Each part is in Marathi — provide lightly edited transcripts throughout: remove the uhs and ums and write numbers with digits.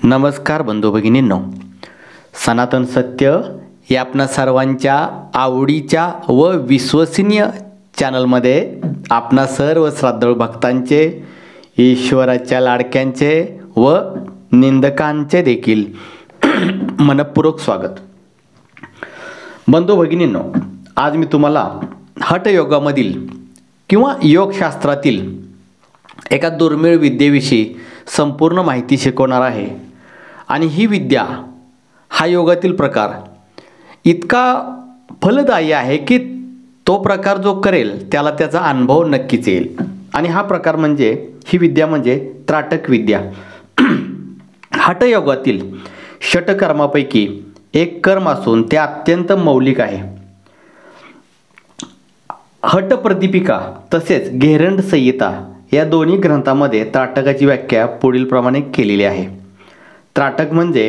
नमस्कार बंधू भगिनींनो, सनातन सत्य या आपणा सर्वांच्या आवडीच्या व विश्वसनीय चॅनलमध्ये आपणा सर्व श्रद्धाळू भक्तांचे, ईश्वराच्या लाडक्यांचे व निंदकांचे देखील मनपूर्वक स्वागत। बंधू भगिनींनो, आज मी तुम्हाला हठयोगामधील किंवा योगशास्त्रातील एका दुर्मिळ विद्येविषयी संपूर्ण माहिती शिकवणार आहे। आणि ही विद्या, हा योगातील प्रकार इतका फलदायी आहे की तो प्रकार जो करेल त्याला त्याचा अनुभव नक्कीच येईल। आणि हा प्रकार म्हणजे, ही विद्या म्हणजे त्राटक विद्या। हठयोगातील षटकर्मापैकी एक कर्म असून ते अत्यंत मौलिक आहे। हठप्रदीपिका तसेच घेरंड संहिता या दोन्ही ग्रंथांमध्ये त्राटकाची व्याख्या पुढील प्रमाणे केलेली आहे। त्राटक म्हणजे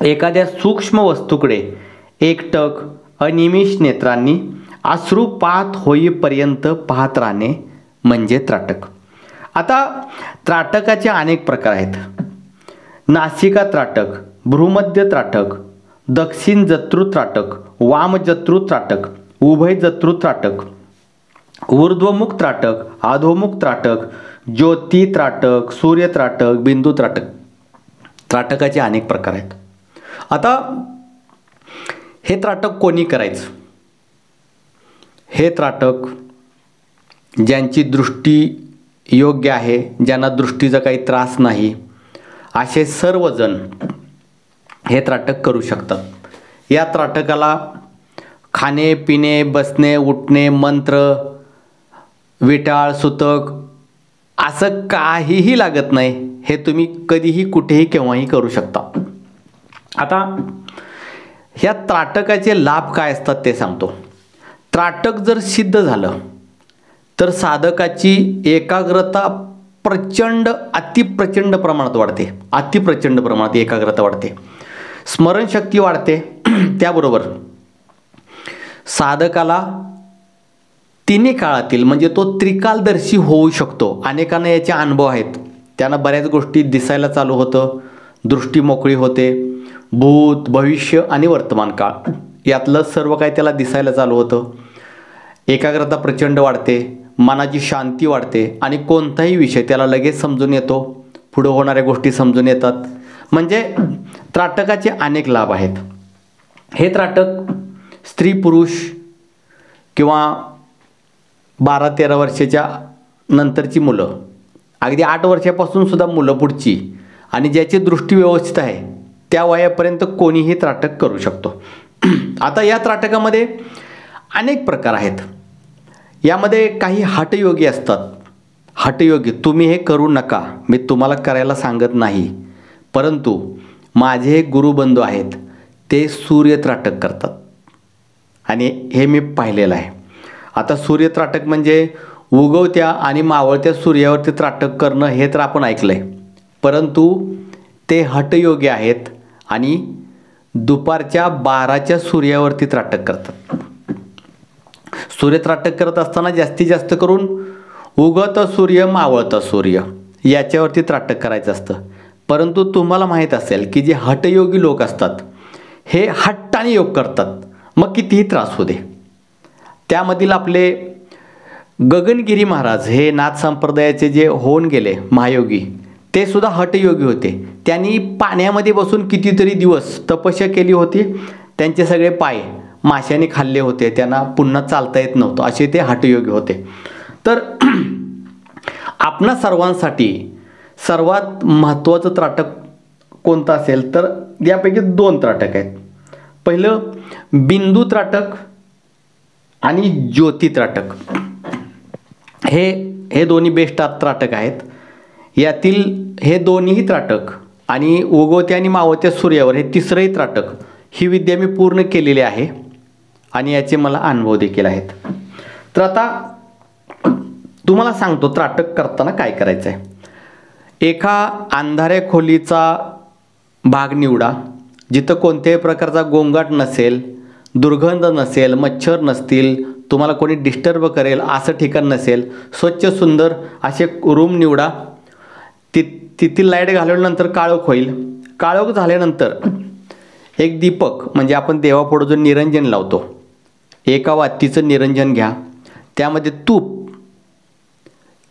एखाद्या सूक्ष्म वस्तूकडे एकटक अनिमिष नेत्रांनी अश्रुपात होईपर्यंत पाहत राहणे म्हणजे त्राटक। आता त्राटकाचे अनेक प्रकार आहेत। नासिका त्राटक, भ्रूमध्य त्राटक, दक्षिण जत्रू त्राटक, वाम जत्रू त्राटक, उभय जत्रू त्राटक, ऊर्ध्वमुख त्राटक, अधोमुख त्राटक, ज्योती त्राटक, सूर्य त्राटक, बिंदू त्राटक। त्राटकाचे अनेक प्रकार आहेत। आता हे त्राटक कोणी करायचं? हे त्राटक ज्यांची दृष्टी योग्य आहे, ज्यांना दृष्टीचा काही त्रास नाही, असे सर्वजण हे त्राटक करू शकतात। या त्राटकाला खाणे पिणे, बसणे उठणे, मंत्र, विटाळ, सुतक असं काहीही लागत नाही। हे तुम्ही कधीही कुठेही केव्हाही करू शकता। आता ह्या त्राटकाचे लाभ काय असतात ते सांगतो। त्राटक जर सिद्ध झालं तर साधकाची एकाग्रता प्रचंड अतिप्रचंड प्रमाणात वाढते। अतिप्रचंड प्रमाणात एकाग्रता वाढते, स्मरणशक्ती वाढते। त्याबरोबर साधकाला तिन्ही काळातील म्हणजे तो त्रिकालदर्शी होऊ शकतो। अनेकांना याचे अनुभव आहेत। त्यांना बऱ्याच गोष्टी दिसायला चालू होतं, दृष्टी मोकळी होते। भूत, भविष्य आणि वर्तमान काळ यातलं सर्व काही त्याला दिसायला चालू होतं। एकाग्रता प्रचंड वाढते, मनाची शांती वाढते आणि कोणताही विषय त्याला लगेच समजून येतो, पुढे होणाऱ्या गोष्टी समजून येतात। म्हणजे त्राटकाचे अनेक लाभ आहेत। हे त्राटक स्त्री पुरुष किंवा 12-13 वर्षाच्या नंतरची मुलं, अगदी 8 वर्षापासून सुद्धा मुलं पुढची, आणि ज्याची दृष्टी व्यवस्थित आहे त्या वयापर्यंत कोणीही त्राटक करू शकतो। आता या त्राटकामध्ये अनेक प्रकार आहेत। यामध्ये काही हठयोगी असतात। हठयोगी तुम्ही हे करू नका, मी तुम्हाला करायला सांगत नाही, परंतु माझे गुरुबंधू आहेत ते सूर्य त्राटक करतात आणि हे मी पाहिलेलं आहे। आता सूर्य त्राटक म्हणजे उगवत्या आणि मावळत्या सूर्यावरती त्राटक करणं हे तर आपण ऐकलंय, परंतु ते हठयोगी आहेत आणि दुपारच्या 12च्या सूर्यावरती त्राटक करतात। सूर्य त्राटक करत असताना जास्तीत जास्त करून उगवता सूर्य मावळता सूर्य याच्यावरती त्राटक करायचं असतं। परंतु तुम्हाला माहीत असेल की जे हठयोगी लोक असतात हे हट्टाने योग करतात, मग कितीही त्रास होऊ दे। त्यामधील आपले गगनगिरी महाराज हे नाथ संप्रदायाचे जे होऊन गेले महायोगी, ते सुद्धा हठयोगी होते। त्यांनी पाण्यामध्ये बसून कितीतरी दिवस तपस्या केली होती। त्यांचे सगळे पाय माशाने खाल्ले होते, त्यांना पुन्हा चालता येत नव्हतं, असे ते हठयोगी होते। तर आपणा सर्वांसाठी सर्वात महत्त्वाचं त्राटक कोणतं असेल तर यापैकी 2 त्राटक आहेत। पहिलं बिंदू त्राटक आणि ज्योती त्राटक। हे दोन्ही बेस्ट त्राटक आहेत। यातील हे दोन्हीही त्राटक आणि उगवत्या आणि मावळत्या सूर्यावर हे तिसरंही त्राटक, ही विद्या मी पूर्ण केलेली आहे आणि याचे मला अनुभव देखील आहेत। तर आता तुम्हाला सांगतो त्राटक करताना काय करायचं आहे। एका अंधाऱ्या खोलीचा भाग निवडा, जिथं कोणत्याही प्रकारचा गोंगाट नसेल, दुर्गंध नसेल, मच्छर नसतील, तुम्हाला कोणी डिस्टर्ब करेल असं ठिकाण नसेल, स्वच्छ सुंदर असे रूम निवडा। तिथे लाईट घालवल्यानंतर काळोख होईल. काळोख झाल्यानंतर एक दीपक म्हणजे आपण देवापुढं जो निरंजन लावतो, एका वातीचं निरंजन घ्या. त्यामध्ये तूप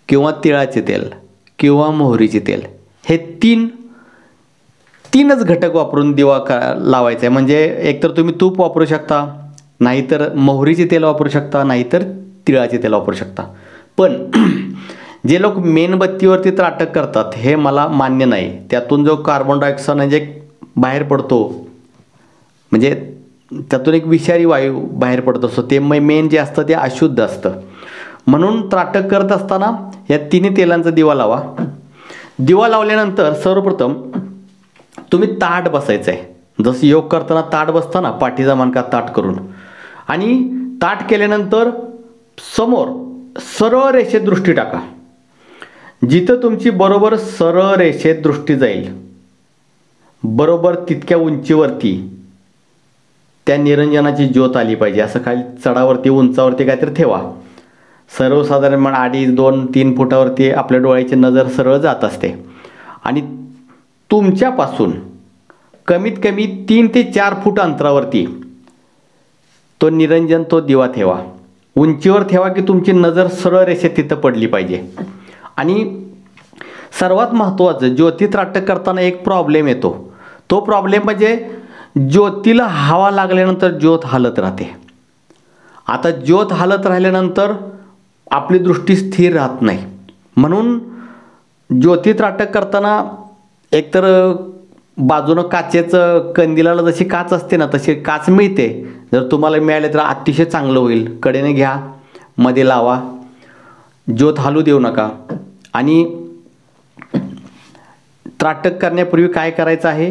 किंवा तिळाचे तेल किंवा मोहरीचे तेल हे तीनच घटक वापरून दिवा लावायचा आहे. म्हणजे एकतर तुम्ही तूप वापरू शकता, नाहीतर मोहरीचे तेल वापरू शकता, नाहीतर तिळाचे तेल वापरू शकता. पण जे लोक मेणबत्तीवरती त्राटक करतात हे मला मान्य नाही. त्यातून जो कार्बन डायऑक्साईड म्हणजे बाहेर पडतो, म्हणजे त्यातून एक विषारी वायू बाहेर पडत असतो, ते मेन जे असतं ते अशुद्ध असतं. म्हणून त्राटक करत असताना या तिन्ही तेलांचा दिवा लावा. दिवा लावल्यानंतर सर्वप्रथम तुम्ही ताट बसायचं आहे. जसं योग करताना ताट बसताना पाठीचा मणका ताट करून, आणि ताट केल्यानंतर समोर सरळ रेषेत दृष्टी टाका. जिथं तुमची बरोबर सरळ रेषेत दृष्टी जाईल, बरोबर तितक्या उंचीवरती त्या निरंजनाची ज्योत आली पाहिजे. असं खाली चढावरती उंचावरती काहीतरी ठेवा. सर्वसाधारण 2.5-3 फुटावरती आपल्या डोळ्याची नजर सरळ जात असते. आणि तुमच्यापासून कमीत कमी 3 ते 4 फूट अंतरावरती तो निरंजन, तो दिवा ठेवा. उंचीवर ठेवा की तुमची नजर सरळ रेषेत तिथं पडली पाहिजे. आणि सर्वात महत्त्वाचं, ज्योती त्राटक करताना एक प्रॉब्लेम येतो. तो प्रॉब्लेम म्हणजे ज्योतीला हवा लागल्यानंतर ज्योत हालत राहते. आता ज्योत हालत राहिल्यानंतर आपली दृष्टी स्थिर राहत नाही. म्हणून ज्योती त्राटक करताना एकतर बाजूनं काचेचं, कंदिलाला जशी काच असते ना तशी काच मिळते. जर तुम्हाला मिळाले तर अतिशय चांगलं होईल. कडेने घ्या, मध्ये लावा, ज्योत हालू देऊ नका. आणि त्राटक करण्यापूर्वी काय करायचं आहे,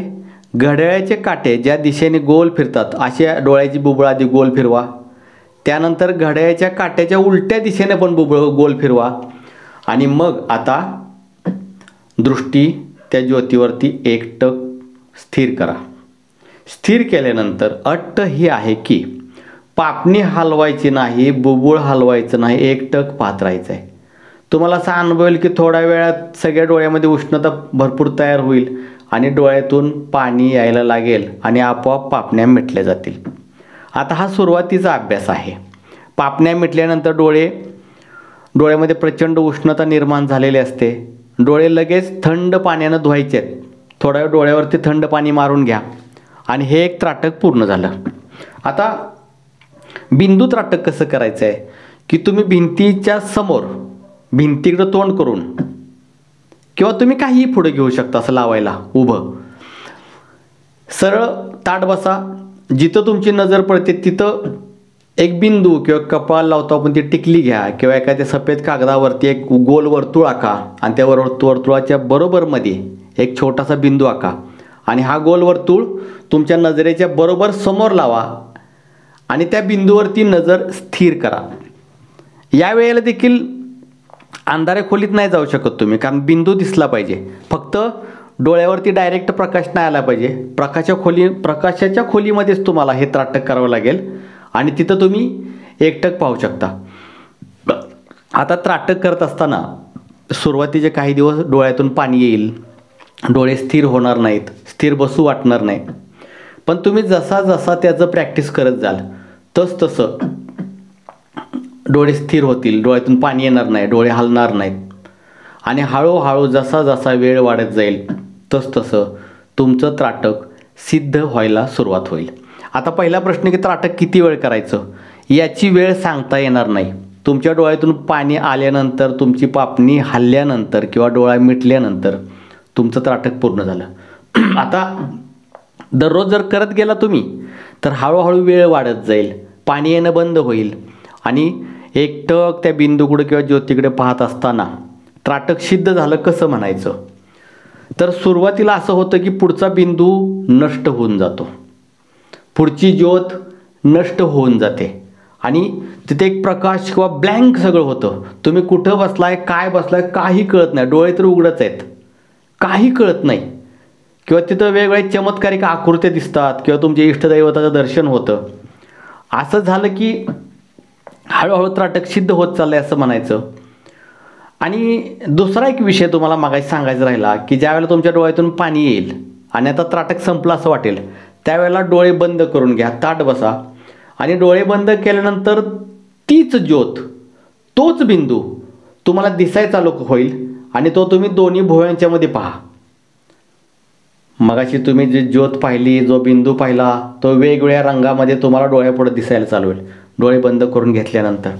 घड्याळाचे काटे ज्या दिशेने गोल फिरतात अशा डोळ्याची बुबुळ आधी गोल फिरवा. त्यानंतर घड्याळाच्या काट्याच्या उलट्या दिशेने पण बुबुळ गोल फिरवा. आणि मग आता दृष्टी त्या ज्योतीवरती एकटक स्थिर करा. स्थिर केल्यानंतर अट ही आहे की पापणी हलवायची नाही, बुबुळ हलवायचं नाही, एकटक पाहत राहायचं आहे. तुम्हाला असा अनुभव येईल की थोड्या वेळात सगळ्या डोळ्यामध्ये उष्णता भरपूर तयार होईल आणि डोळ्यातून पाणी यायला लागेल आणि आपोआप पापण्या मिटल्या जातील. आता हा सुरुवातीचा अभ्यास आहे. पापण्या मिटल्यानंतर डोळ्यामध्ये प्रचंड उष्णता निर्माण झालेली असते. डोळे लगेच थंड पाण्यानं धुवायचे आहेत. थोड्या वेळ डोळ्यावरती थंड पाणी मारून घ्या आणि हे एक त्राटक पूर्ण झालं. आता बिंदू त्राटक कसं करायचं आहे की तुम्ही भिंतीच्या समोर, भिंतीकडं तोंड करून, किंवा तुम्ही काहीही पुढे घेऊ शकता असं लावायला उभं, सरळ ताट बसा. जिथं तुमची नजर पडते तिथं एक बिंदू किंवा कपाळ लावतो आपण ती टिकली घ्या, किंवा एखाद्या सफेद कागदावरती एक गोल वर्तुळ आखा आणि त्या वर्तुळाच्या बरोबरमध्ये एक छोटासा बिंदू आखा. आणि हा गोल वर्तुळ तुमच्या नजरेच्या बरोबर समोर लावा आणि त्या बिंदूवरती नजर स्थिर करा. या वेळेला देखील अंधाऱ्या खोलीत नाही जाऊ शकत तुम्ही, कारण बिंदू दिसला पाहिजे. फक्त डोळ्यावरती डायरेक्ट प्रकाश नाही आला पाहिजे. प्रकाशाच्या खोलीमध्येच तुम्हाला हे त्राटक करावं लागेल आणि तिथं तुम्ही एकटक पाहू शकता. आता त्राटक करत असताना सुरुवातीचे काही दिवस डोळ्यातून पाणी येईल, डोळे स्थिर होणार नाहीत, स्थिर बसू वाटणार नाही. पण तुम्ही जसा जसा त्याचं प्रॅक्टिस करत जाल तसं डोळे स्थिर होतील, डोळ्यातून पाणी येणार नाही, डोळे हलणार नाहीत. आणि हळूहळू जसा जसा वेळ वाढत जाईल तसं तुमचं त्राटक सिद्ध व्हायला सुरुवात होईल. आता पहिला प्रश्न की त्राटक किती वेळ करायचं, याची वेळ सांगता येणार नाही. तुमच्या डोळ्यातून पाणी आल्यानंतर, तुमची पापणी हलल्यानंतर किंवा डोळा मिटल्यानंतर तुमचं त्राटक पूर्ण झालं. आता दररोज जर करत गेला तुम्ही तर हळूहळू वेळ वाढत जाईल, पाणी येणं बंद होईल आणि एकटक त्या बिंदूकडे किंवा ज्योतीकडे पाहत असताना त्राटक सिद्ध झालं कसं म्हणायचं. तर सुरुवातीला असं होतं की पुढचा बिंदू नष्ट होऊन जातो, पुढची ज्योत नष्ट होऊन जाते आणि तिथे एक प्रकाश किंवा ब्लँक सगळं होतं. तुम्ही कुठं बसलाय, काय बसलाय काही कळत नाही, डोळे तर उघडच आहेत, काही कळत नाही. किंवा तिथं वेगवेगळ्या चमत्कारिक आकृत्या दिसतात किंवा तुमच्या इष्टदैवताचं दर्शन होतं. असं झालं की हळूहळू त्राटक सिद्ध होत चाललंय असं म्हणायचं. आणि दुसरा एक विषय तुम्हाला मागाशी सांगायचा राहिला की ज्यावेळेला तुमच्या डोळ्यातून पाणी येईल आणि आता त्राटक संपलं असं वाटेल, त्यावेळेला डोळे बंद करून घ्या, ताठ बसा आणि डोळे बंद केल्यानंतर तीच ज्योत, तोच बिंदू तुम्हाला दिसायला चालू होईल आणि तो तुम्ही दोन्ही भुवयांच्या मध्ये पहा. मगाशी तुम्ही जी ज्योत पाहिली, जो बिंदू पाहिला, तो वेगवेगळ्या रंगामध्ये तुम्हाला डोळ्यापुढे दिसायला चालू होईल डोळे बंद करून घेतल्यानंतर.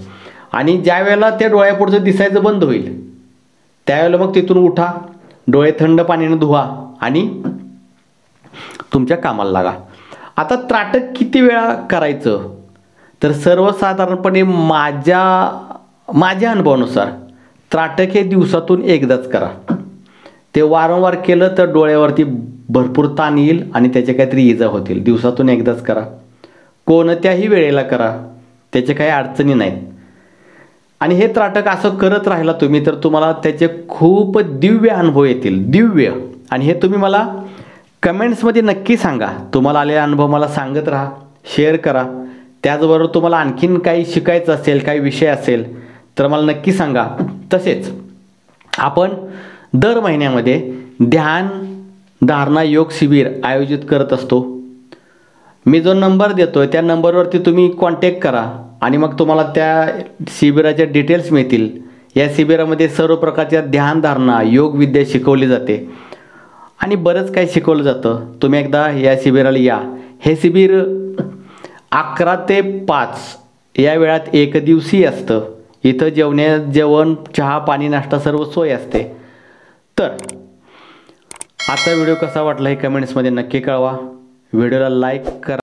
आणि ज्या वेळेला त्या डोळ्यापुढचं दिसायचं बंद होईल त्यावेळेला मग तिथून उठा, डोळे थंड पाण्याने धुवा आणि तुमच्या कामाला लागा. आता त्राटक किती वेळा करायचं, तर सर्वसाधारणपणे माझ्या अनुभवानुसार त्राटक हे दिवसातून एकदाच करा. ते वारंवार केलं तर डोळ्यावरती भरपूर ताण येईल आणि त्याचे काहीतरी इजा होतील. दिवसातून एकदाच करा, कोणत्याही वेळेला करा, त्याचे काही अडचणी नाहीत. आणि हे त्राटक असं करत राहिला तुम्ही तर तुम्हाला त्याचे खूप दिव्य अनुभव येतील, दिव्य. आणि हे तुम्ही मला कमेंट्समध्ये नक्की सांगा. तुम्हाला आलेला अनुभव मला सांगत राहा, शेअर करा. त्याचबरोबर तुम्हाला आणखीन काही शिकायचं असेल, काही विषय असेल तर मला नक्की सांगा. तसेच आपण दर महिन्यामध्ये ध्यान धारणा योग शिबिर आयोजित करत असतो. मी जो नंबर देतो आहे त्या नंबरवरती तुम्ही कॉन्टॅक्ट करा आणि मग तुम्हाला त्या शिबिराच्या डिटेल्स मिळतील. या शिबिरामध्ये सर्व प्रकारच्या ध्यान धारणा योग विद्या शिकवली जाते आणि बरंच काही शिकवलं जातं. तुम्ही एकदा या शिबिराला या. हे शिबिर 11 ते 5 या वेळात एकदिवसीय असतं. इथं जेवण चहा पाणी नाश्ता सर्व सोय असते. तर आता व्हिडिओ कसा वाटला हे कमेंट्समध्ये नक्की कळवा. व्हिडिओला लाईक करा.